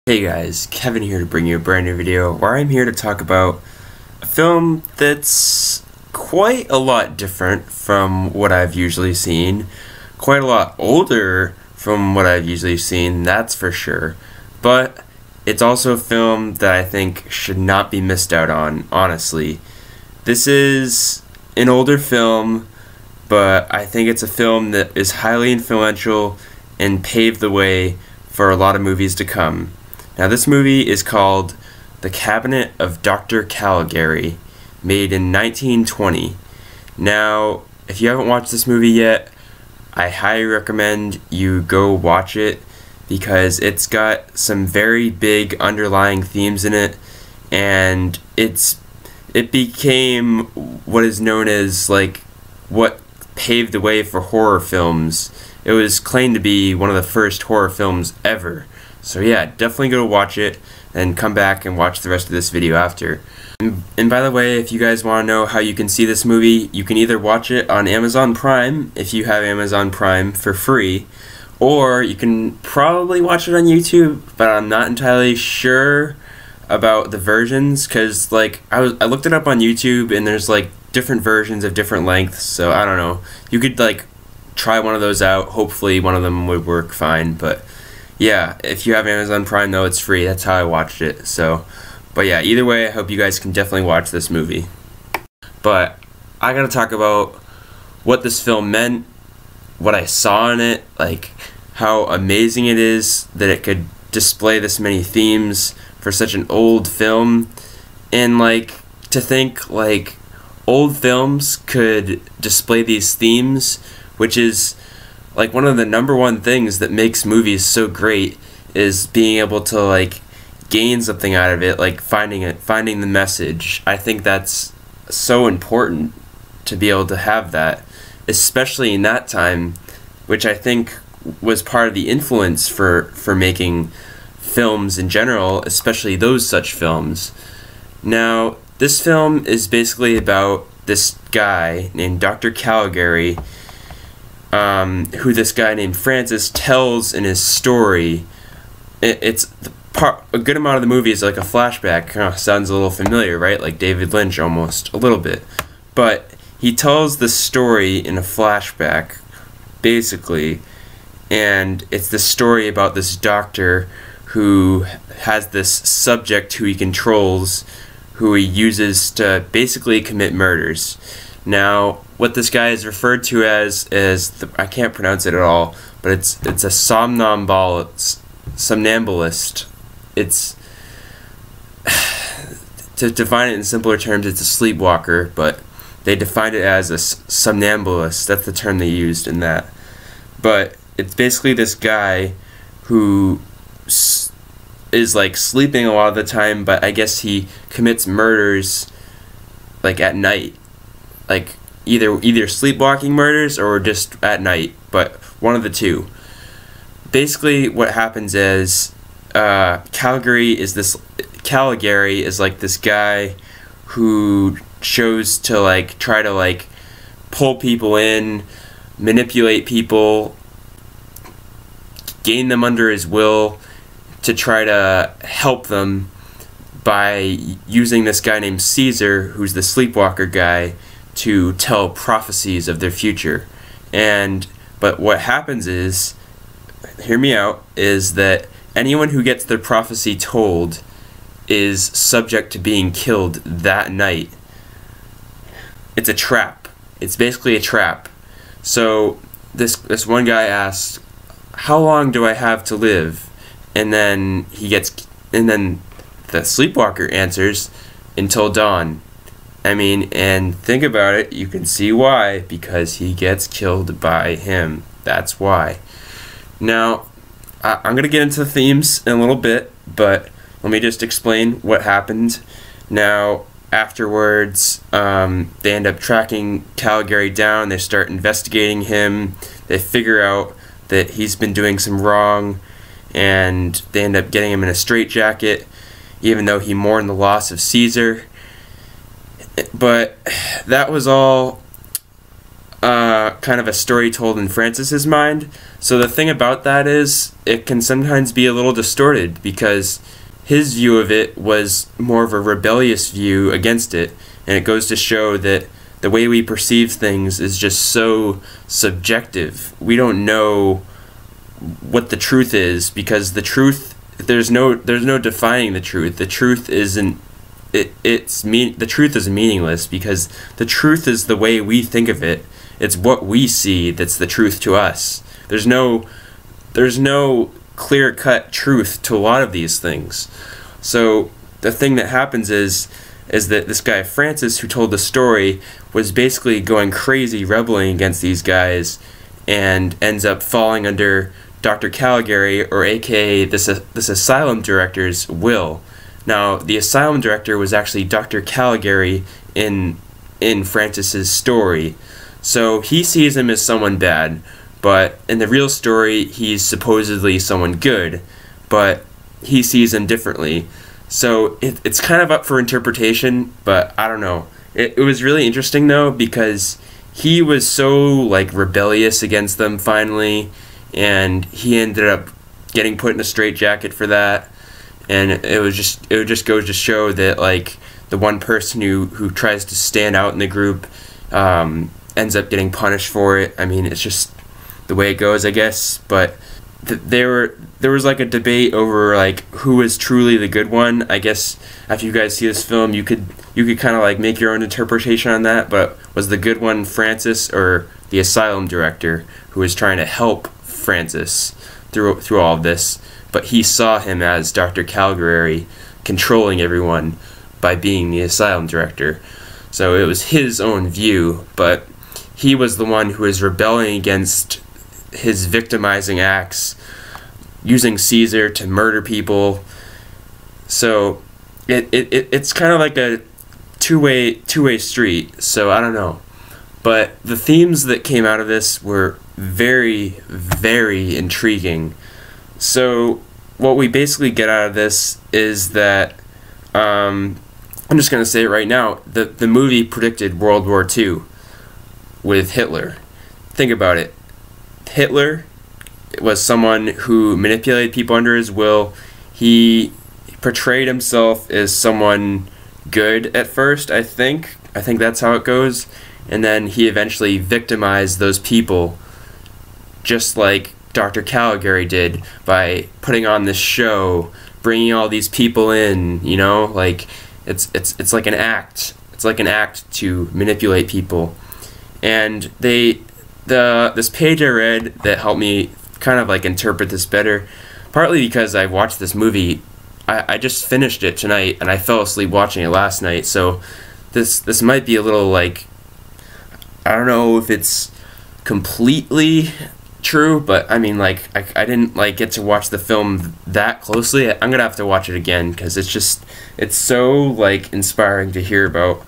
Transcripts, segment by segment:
Hey guys, Kevin here to bring you a brand new video where I'm here to talk about a film that's quite a lot different from what I've usually seen, quite a lot older from what I've usually seen, that's for sure, but it's also a film that I think should not be missed out on, honestly. This is an older film, but I think it's a film that is highly influential and paved the way for a lot of movies to come. Now this movie is called The Cabinet of Dr. Caligari, made in 1920. Now, if you haven't watched this movie yet, I highly recommend you go watch it because it's got some very big underlying themes in it, and it became what is known as like what paved the way for horror films. It was claimed to be one of the first horror films ever. So yeah, definitely go watch it and come back and watch the rest of this video after. And by the way, if you guys want to know how you can see this movie, you can either watch it on Amazon Prime, if you have Amazon Prime, for free, or you can probably watch it on YouTube, but I'm not entirely sure about the versions, because like I looked it up on YouTube and there's like different versions of different lengths, so I don't know. You could like try one of those out, hopefully one of them would work fine, but yeah, if you have Amazon Prime though, it's free. That's how I watched it. So, but yeah, either way, I hope you guys can definitely watch this movie. But I gotta talk about what this film meant, what I saw in it, like how amazing it is that it could display this many themes for such an old film, and like to think like old films could display these themes, which is like one of the #1 things that makes movies so great, is being able to like gain something out of it, like finding the message. I think that's so important to be able to have that, especially in that time, which I think was part of the influence for making films in general, especially those such films. Now, this film is basically about this guy named Dr. Caligari, who this guy named Francis tells in his story. A good amount of the movie is like a flashback. Sounds a little familiar, right? Like David Lynch almost, a little bit. But he tells the story in a flashback, basically, and it's the story about this doctor who has this subject who he controls, who he uses to basically commit murders. Now, what this guy is referred to as is, I can't pronounce it at all, but it's a somnambulist. It's, to define it in simpler terms, it's a sleepwalker, but they defined it as a somnambulist. That's the term they used in that. But it's basically this guy who is like sleeping a lot of the time, but I guess he commits murders like at night, like either sleepwalking murders or just at night, but one of the two. Basically what happens is Caligari is like this guy who chose to like try to like pull people in, manipulate people, gain them under his will, to try to help them by using this guy named Caesar, who's the sleepwalker guy, to tell prophecies of their future. But what happens is, hear me out, is that anyone who gets their prophecy told is subject to being killed that night. It's a trap. It's basically a trap. So this one guy asks, "How long do I have to live?" And then the sleepwalker answers, "Until dawn." I mean, and think about it, you can see why, because he gets killed by him. That's why. Now, I'm going to get into the themes in a little bit, but let me just explain what happened. Now, afterwards, they end up tracking Caligari down, they start investigating him, they figure out that he's been doing some wrong, and they end up getting him in a straitjacket, even though he mourned the loss of Caesar. But that was all kind of a story told in Francis's mind. So the thing about that is it can sometimes be a little distorted because his view of it was more of a rebellious view against it, and it goes to show that the way we perceive things is just so subjective. We don't know what the truth is because the truth, there's no defining the truth. The truth isn't the truth is meaningless because the truth is the way we think of it. It's what we see that's the truth to us. There's no clear-cut truth to a lot of these things. So the thing that happens is that this guy Francis, who told the story, was basically going crazy, rebelling against these guys, and ends up falling under Dr. Caligari, or AKA this asylum director's will. Now, the asylum director was actually Dr. Caligari in Francis's story. So he sees him as someone bad, but in the real story, he's supposedly someone good, but he sees him differently. So it's kind of up for interpretation, but I don't know. It was really interesting, though, because he was so, like, rebellious against them finally, and he ended up getting put in a straitjacket for that. And it just goes to show that, like, the one person who tries to stand out in the group ends up getting punished for it. I mean, it's just the way it goes, I guess. But there was like a debate over like who is truly the good one. I guess after you guys see this film, you could kind of like make your own interpretation on that. But was the good one Francis or the asylum director who was trying to help Francis through all of this? But he saw him as Dr. Caligari controlling everyone by being the asylum director. So it was his own view, but he was the one who was rebelling against his victimizing acts, using Caesar to murder people. So it's kind of like a two-way street. So I don't know. But the themes that came out of this were very, very intriguing. So what we basically get out of this is that I'm just going to say it right now. The movie predicted World War II with Hitler. Think about it. Hitler was someone who manipulated people under his will. He portrayed himself as someone good at first, I think. I think that's how it goes. And then he eventually victimized those people, just like Dr. Caligari did, by putting on this show, bringing all these people in, you know, like it's like an act. It's like an act to manipulate people. And this page I read that helped me kind of like interpret this better, partly because I watched this movie. I just finished it tonight and I fell asleep watching it last night, so this might be a little like, I don't know if it's completely true, but I mean, like, I didn't like get to watch the film that closely. I'm gonna have to watch it again because it's so like inspiring to hear about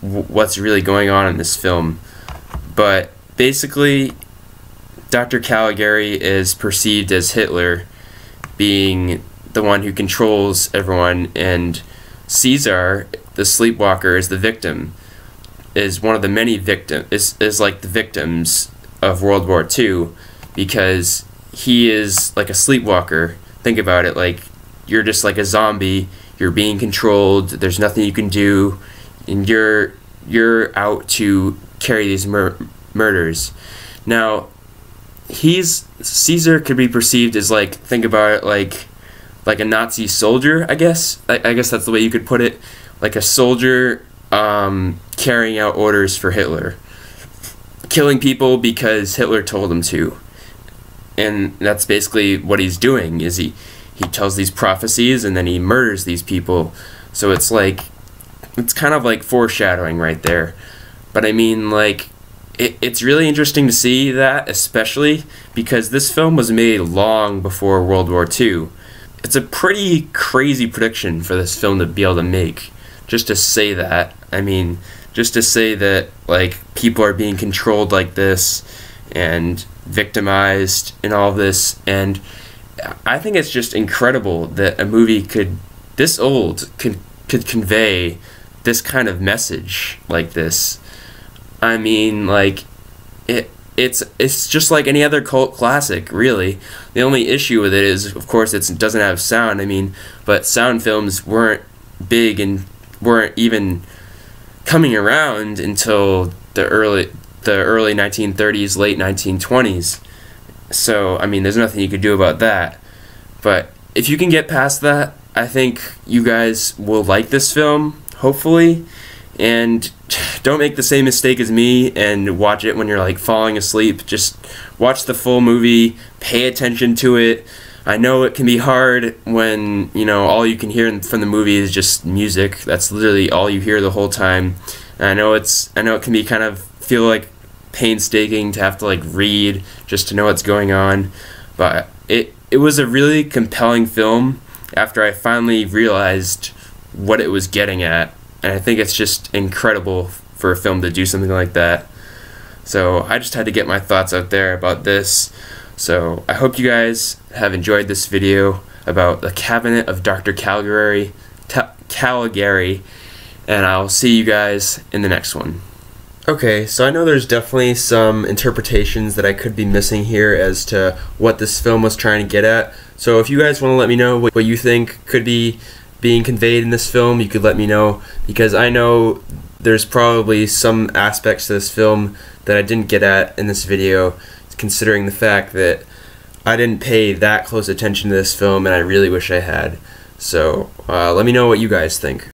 what's really going on in this film. But basically, Dr. Caligari is perceived as Hitler, being the one who controls everyone, and Caesar, the sleepwalker, is the victim, is one of the many victims, is like the victims of World War II, because he is like a sleepwalker. Think about it, like, you're just like a zombie, you're being controlled, there's nothing you can do, and you're out to carry these murders. Now, Caesar could be perceived as, like, think about it like a Nazi soldier, I guess. I guess that's the way you could put it. Like a soldier carrying out orders for Hitler. Killing people because Hitler told him to. And that's basically what he's doing, is he tells these prophecies and then he murders these people. So it's like, it's kind of like foreshadowing right there. But I mean, like, it's really interesting to see that, especially because this film was made long before World War II. It's a pretty crazy prediction for this film to be able to make. Just to say that, I mean, just to say that, like, people are being controlled like this and victimized and all this. And I think it's just incredible that a movie this old could convey this kind of message like this. I mean, like, it's just like any other cult classic, really. The only issue with it is, of course, it doesn't have sound. I mean, but sound films weren't big and weren't even coming around until the early 1930s, late 1920s. So, I mean, there's nothing you could do about that. But if you can get past that, I think you guys will like this film, hopefully. And don't make the same mistake as me and watch it when you're like falling asleep. Just watch the full movie, pay attention to it. I know it can be hard when, you know, all you can hear from the movie is just music. That's literally all you hear the whole time. And I know it can be kind of feel like painstaking to have to like read just to know what's going on, but it was a really compelling film after I finally realized what it was getting at, and I think it's just incredible for a film to do something like that. So I just had to get my thoughts out there about this. So I hope you guys have enjoyed this video about the Cabinet of Dr. Caligari, and I'll see you guys in the next one. Okay, so I know there's definitely some interpretations that I could be missing here as to what this film was trying to get at. So if you guys want to let me know what you think could be being conveyed in this film, you could let me know, because I know there's probably some aspects to this film that I didn't get at in this video, considering the fact that I didn't pay that close attention to this film and I really wish I had. So let me know what you guys think.